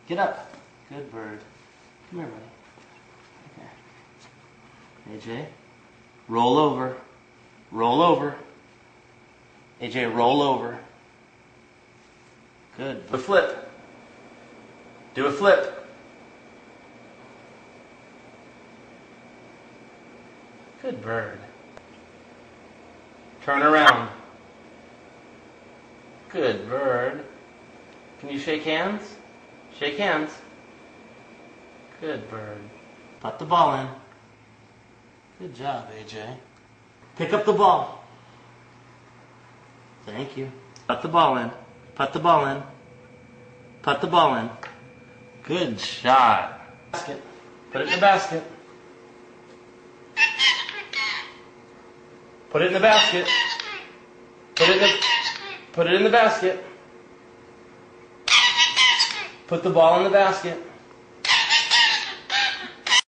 Get up. Good bird. Come here, buddy. Okay. AJ, roll over. Roll over. AJ, roll over. Good. Do a flip. Do a flip. Good bird. Turn around. Good bird. Can you shake hands? Shake hands. Good bird. Put the ball in. Good job, AJ. Pick up the ball. Thank you. Put the ball in. Put the ball in. Put the ball in. Good shot. Basket. Put it in the basket. Put it in the basket. Put it in the basket. Put the ball in the basket.